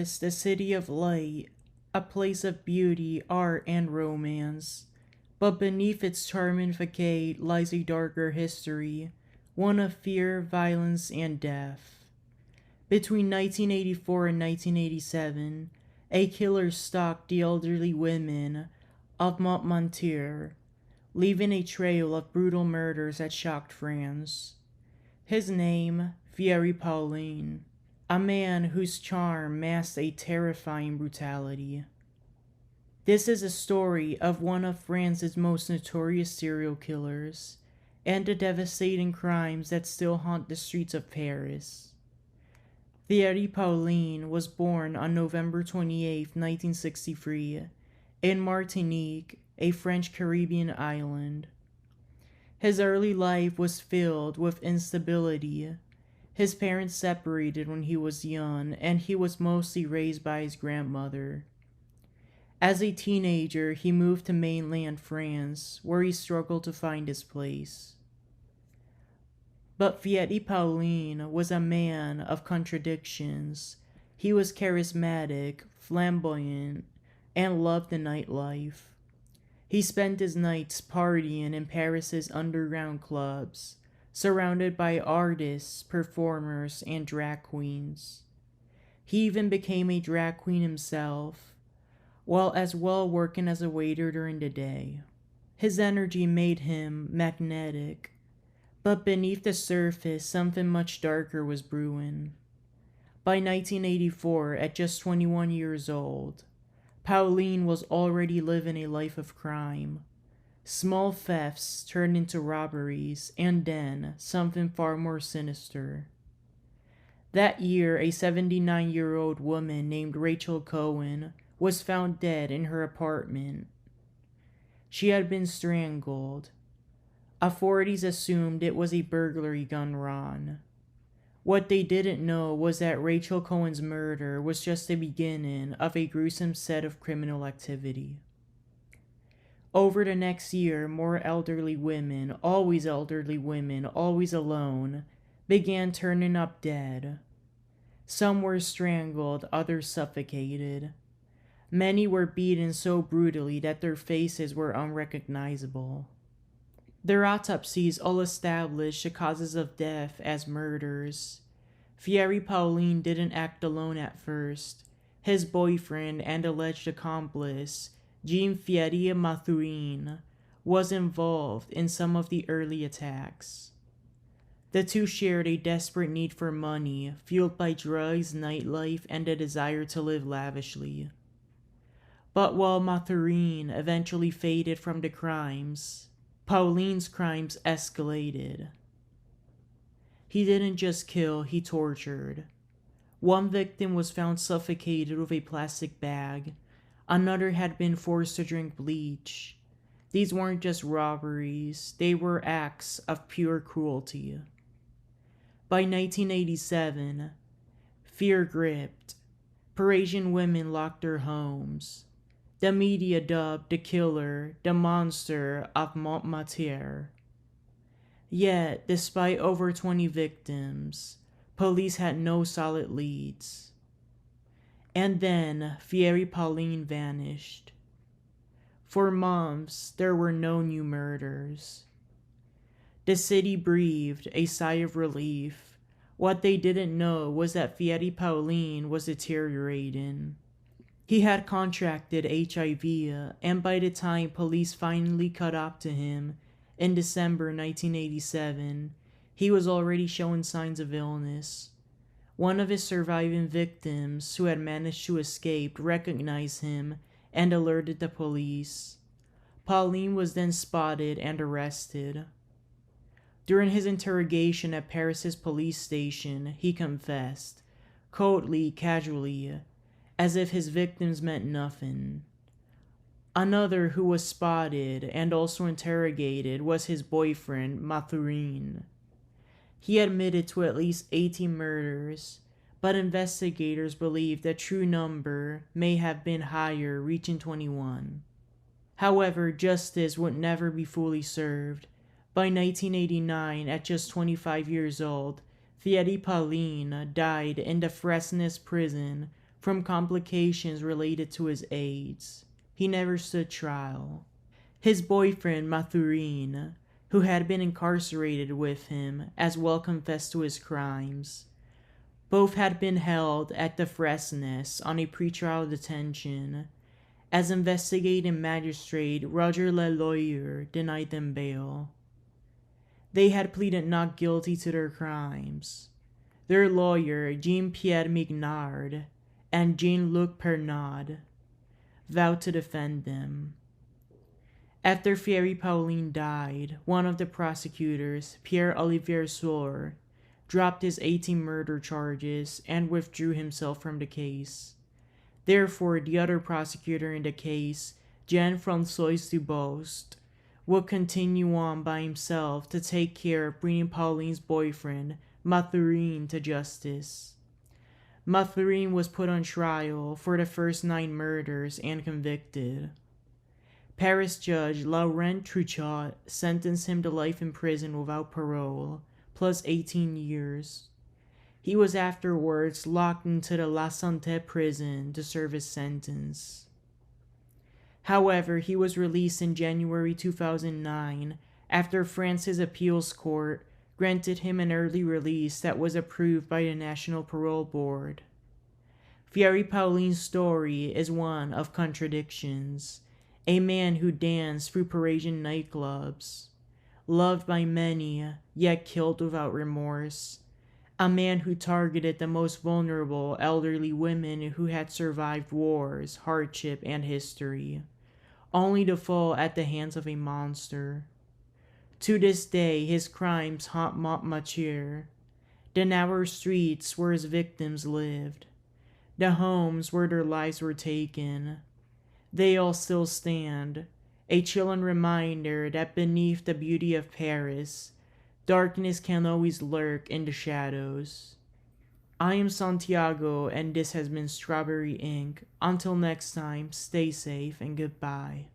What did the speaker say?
Paris, the city of light, a place of beauty, art, and romance. But beneath its charm and facade lies a darker history, one of fear, violence, and death. Between 1984 and 1987, a killer stalked the elderly women of Montmartre, leaving a trail of brutal murders that shocked France. His name, Thierry Pauline, a man whose charm masked a terrifying brutality. This is a story of one of France's most notorious serial killers and the devastating crimes that still haunt the streets of Paris. Thierry Pauline was born on November 28, 1963, in Martinique, a French Caribbean island. His early life was filled with instability. His parents separated when he was young, and he was mostly raised by his grandmother. As a teenager, he moved to mainland France, where he struggled to find his place. But Thierry Pauline was a man of contradictions. He was charismatic, flamboyant, and loved the nightlife. He spent his nights partying in Paris's underground clubs, surrounded by artists, performers, and drag queens. He even became a drag queen himself, while as well working as a waiter during the day. His energy made him magnetic, but beneath the surface, something much darker was brewing. By 1984, at just 21 years old, Pauline was already living a life of crime. Small thefts turned into robberies, and then something far more sinister. That year, a 79-year-old woman named Rachel Cohen was found dead in her apartment. She had been strangled. Authorities assumed it was a burglary gone wrong. What they didn't know was that Rachel Cohen's murder was just the beginning of a gruesome set of criminal activity. Over the next year, more elderly women, always alone, began turning up dead. Some were strangled, others suffocated. Many were beaten so brutally that their faces were unrecognizable. Their autopsies all established the causes of death as murders. Thierry Pauline didn't act alone at first. His boyfriend and alleged accomplice, Jean-Thierry Mathurin, was involved in some of the early attacks. The two shared a desperate need for money, fueled by drugs, nightlife, and a desire to live lavishly. But while Mathurin eventually faded from the crimes, Pauline's crimes escalated. He didn't just kill, he tortured. One victim was found suffocated with a plastic bag. Another had been forced to drink bleach. These weren't just robberies, they were acts of pure cruelty. By 1987, fear gripped. Parisian women locked their homes. The media dubbed the killer the monster of Montmartre. Yet, despite over 20 victims, police had no solid leads. And then, Thierry Pauline vanished. For months, there were no new murders. The city breathed a sigh of relief. What they didn't know was that Thierry Pauline was deteriorating. He had contracted HIV, and by the time police finally caught up to him in December 1987, he was already showing signs of illness. One of his surviving victims, who had managed to escape, recognized him and alerted the police. Pauline was then spotted and arrested. During his interrogation at Paris's police station, he confessed, coldly, casually, as if his victims meant nothing. Another who was spotted and also interrogated was his boyfriend, Mathurin. He admitted to at least 18 murders, but investigators believe the true number may have been higher, reaching 21. However, justice would never be fully served. By 1989, at just 25 years old, Thierry Pauline died in the Fresnes prison from complications related to his AIDS. He never stood trial. His boyfriend, Mathurin, who had been incarcerated with him, as well confessed to his crimes. Both had been held at the Fresnes on a pretrial detention, as investigating magistrate Roger Leloyer denied them bail. They had pleaded not guilty to their crimes. Their lawyer, Jean-Pierre Mignard, and Jean-Luc Pernaud, vowed to defend them. After Thierry Pauline died, one of the prosecutors, Pierre-Olivier Sour, dropped his 18 murder charges and withdrew himself from the case. Therefore, the other prosecutor in the case, Jean-François Dubost, would continue on by himself to take care of bringing Pauline's boyfriend, Mathurin, to justice. Mathurin was put on trial for the first 9 murders and convicted. Paris judge Laurent Truchot sentenced him to life in prison without parole, plus 18 years. He was afterwards locked into the La Santé prison to serve his sentence. However, he was released in January 2009 after France's appeals court granted him an early release that was approved by the National Parole Board. Thierry Pauline's story is one of contradictions. A man who danced through Parisian nightclubs, loved by many, yet killed without remorse. A man who targeted the most vulnerable elderly women who had survived wars, hardship, and history, only to fall at the hands of a monster. To this day, his crimes haunt Montmartre, the narrow streets where his victims lived, the homes where their lives were taken. They all still stand, a chilling reminder that beneath the beauty of Paris, darkness can always lurk in the shadows. I am Santiago, and this has been Strawberry Ink. Until next time, stay safe and goodbye.